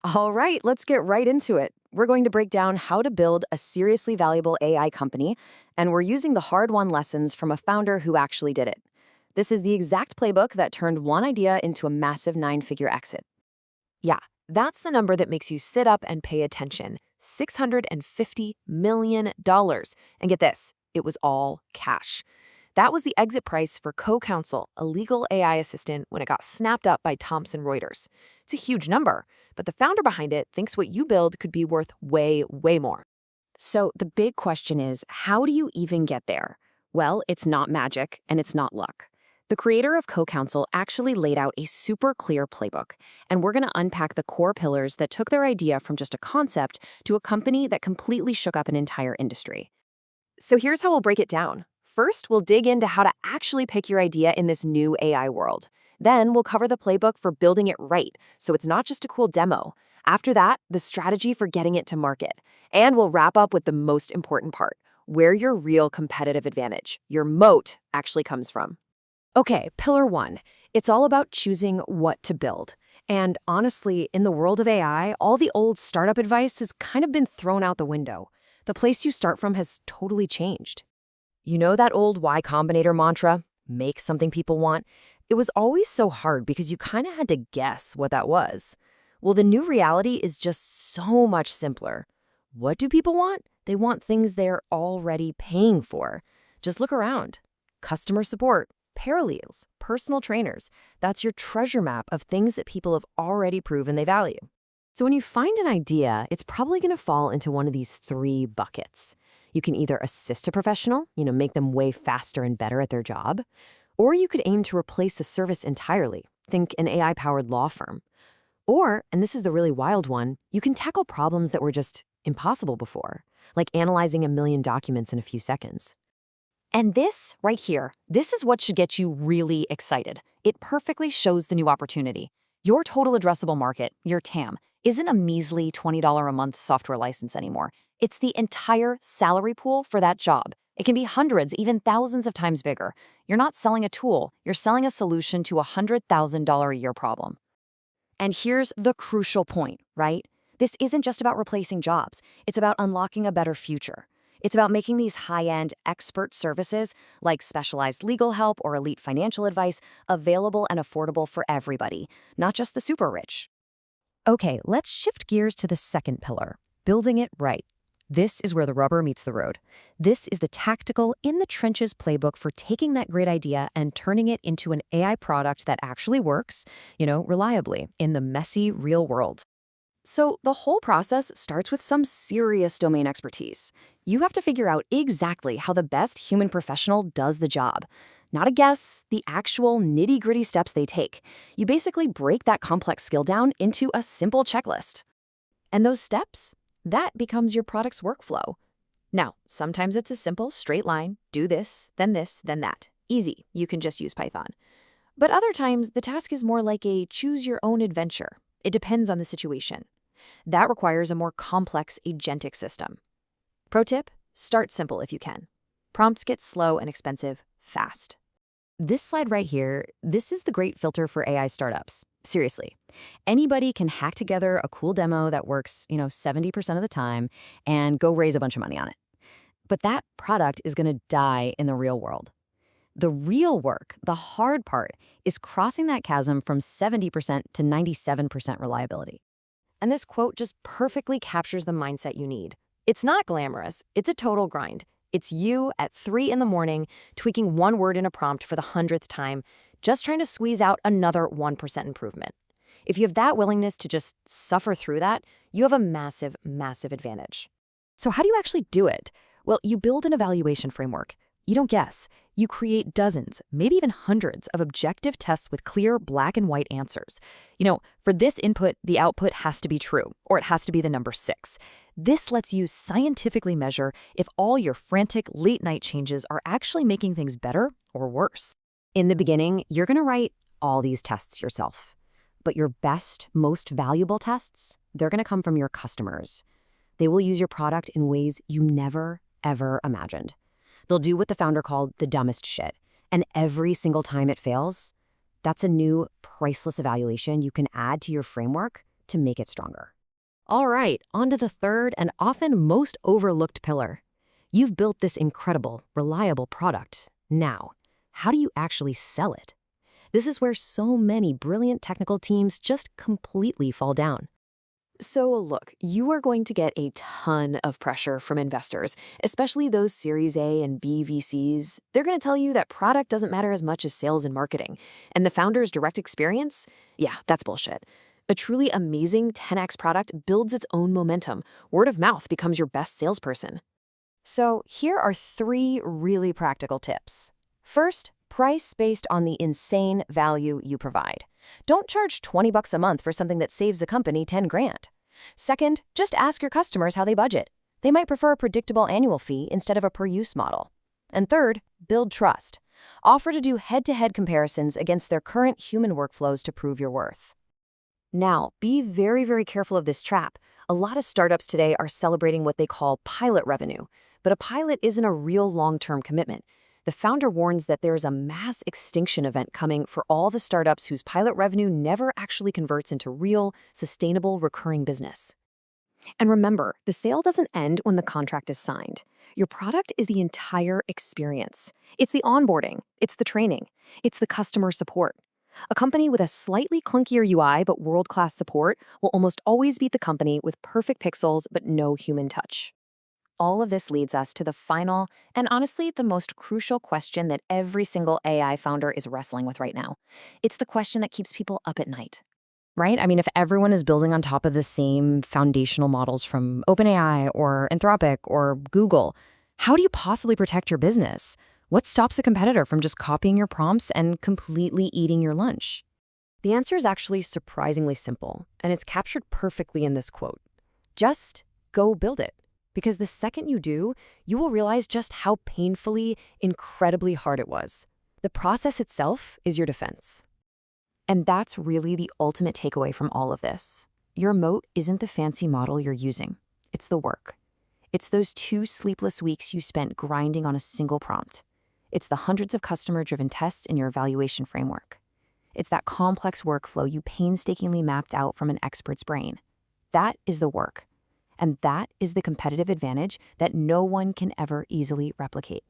All right, let's get right into it. We're going to break down how to build a seriously valuable AI company, and we're using the hard-won lessons from a founder who actually did it. This is the exact playbook that turned one idea into a massive nine-figure exit. Yeah, that's the number that makes you sit up and pay attention. $650 million. And get this, it was all cash. That was the exit price for CoCounsel, a legal AI assistant, when it got snapped up by Thomson Reuters. It's a huge number, but the founder behind it thinks what you build could be worth way, way more. So the big question is, how do you even get there? Well, it's not magic, and it's not luck. The creator of CoCounsel actually laid out a super clear playbook, and we're going to unpack the core pillars that took their idea from just a concept to a company that completely shook up an entire industry. So here's how we'll break it down. First, we'll dig into how to actually pick your idea in this new AI world. Then we'll cover the playbook for building it right, so it's not just a cool demo. After that, the strategy for getting it to market. And we'll wrap up with the most important part, where your real competitive advantage, your moat, actually comes from. Okay, pillar one. It's all about choosing what to build. And honestly, in the world of AI, all the old startup advice has kind of been thrown out the window. The place you start from has totally changed. You know that old Y Combinator mantra? Make something people want? It was always so hard because you kind of had to guess what that was. Well, the new reality is just so much simpler. What do people want? They want things they're already paying for. Just look around. Customer support, paralegals, personal trainers. That's your treasure map of things that people have already proven they value. So when you find an idea, it's probably going to fall into one of these three buckets. You can either assist a professional, make them way faster and better at their job, or you could aim to replace a service entirely. Think an AI-powered law firm. Or, and this is the really wild one, you can tackle problems that were just impossible before, like analyzing 1 million documents in a few seconds. And this, right here, this is what should get you really excited. It perfectly shows the new opportunity. Your total addressable market, your TAM, isn't a measly $20 a month software license anymore. It's the entire salary pool for that job. It can be hundreds, even thousands of times bigger. You're not selling a tool, you're selling a solution to a $100,000 a year problem. And here's the crucial point, right? This isn't just about replacing jobs. It's about unlocking a better future. It's about making these high-end expert services, like specialized legal help or elite financial advice, available and affordable for everybody, not just the super rich. Okay, let's shift gears to the second pillar, building it right. This is where the rubber meets the road. This is the tactical, in-the-trenches playbook for taking that great idea and turning it into an AI product that actually works, reliably, in the messy, real world. So the whole process starts with some serious domain expertise. You have to figure out exactly how the best human professional does the job. Not a guess, the actual nitty-gritty steps they take. You basically break that complex skill down into a simple checklist. And those steps? That becomes your product's workflow. Now, sometimes it's a simple, straight line, do this, then that. Easy, you can just use Python. But other times, the task is more like a choose-your-own-adventure. It depends on the situation. That requires a more complex agentic system. Pro tip, start simple if you can. Prompts get slow and expensive fast. This slide right here, this is the great filter for AI startups. Seriously, anybody can hack together a cool demo that works, 70% of the time and go raise a bunch of money on it. But that product is going to die in the real world. The real work, the hard part, is crossing that chasm from 70% to 97% reliability. And this quote just perfectly captures the mindset you need. It's not glamorous, it's a total grind. It's you at 3 a.m, tweaking one word in a prompt for the 100th time, just trying to squeeze out another 1% improvement. If you have that willingness to just suffer through that, you have a massive, massive advantage. So how do you actually do it? Well, you build an evaluation framework. You don't guess. You create dozens, maybe even hundreds of objective tests with clear black and white answers. For this input, the output has to be true, or it has to be the number 6. This lets you scientifically measure if all your frantic late-night changes are actually making things better or worse. In the beginning, you're going to write all these tests yourself. But your best, most valuable tests, they're going to come from your customers. They will use your product in ways you never, ever imagined. They'll do what the founder called the dumbest shit. And every single time it fails, that's a new priceless evaluation you can add to your framework to make it stronger. All right, on to the third and often most overlooked pillar. You've built this incredible, reliable product. Now, how do you actually sell it? This is where so many brilliant technical teams just completely fall down. So look, you are going to get a ton of pressure from investors, especially those Series A and B VCs. They're going to tell you that product doesn't matter as much as sales and marketing. And the founder's direct experience? Yeah, that's bullshit. A truly amazing 10x product builds its own momentum. Word of mouth becomes your best salesperson. So here are 3 really practical tips. First, price based on the insane value you provide. Don't charge $20 a month for something that saves the company 10 grand. Second, just ask your customers how they budget. They might prefer a predictable annual fee instead of a per-use model. And third, build trust. Offer to do head-to-head comparisons against their current human workflows to prove your worth. Now, be very, very careful of this trap. A lot of startups today are celebrating what they call pilot revenue, but a pilot isn't a real long-term commitment. The founder warns that there is a mass extinction event coming for all the startups whose pilot revenue never actually converts into real, sustainable, recurring business. And remember, the sale doesn't end when the contract is signed. Your product is the entire experience. It's the onboarding, it's the training, it's the customer support. A company with a slightly clunkier UI but world-class support will almost always beat the company with perfect pixels but no human touch. All of this leads us to the final, and honestly, the most crucial question that every single AI founder is wrestling with right now. It's the question that keeps people up at night. Right? I mean, if everyone is building on top of the same foundational models from OpenAI or Anthropic or Google, how do you possibly protect your business? What stops a competitor from just copying your prompts and completely eating your lunch? The answer is actually surprisingly simple, and it's captured perfectly in this quote. Just go build it. Because the second you do, you will realize just how painfully, incredibly hard it was. The process itself is your defense. And that's really the ultimate takeaway from all of this. Your moat isn't the fancy model you're using. It's the work. It's those 2 sleepless weeks you spent grinding on a single prompt. It's the hundreds of customer-driven tests in your evaluation framework. It's that complex workflow you painstakingly mapped out from an expert's brain. That is the work. And that is the competitive advantage that no one can ever easily replicate.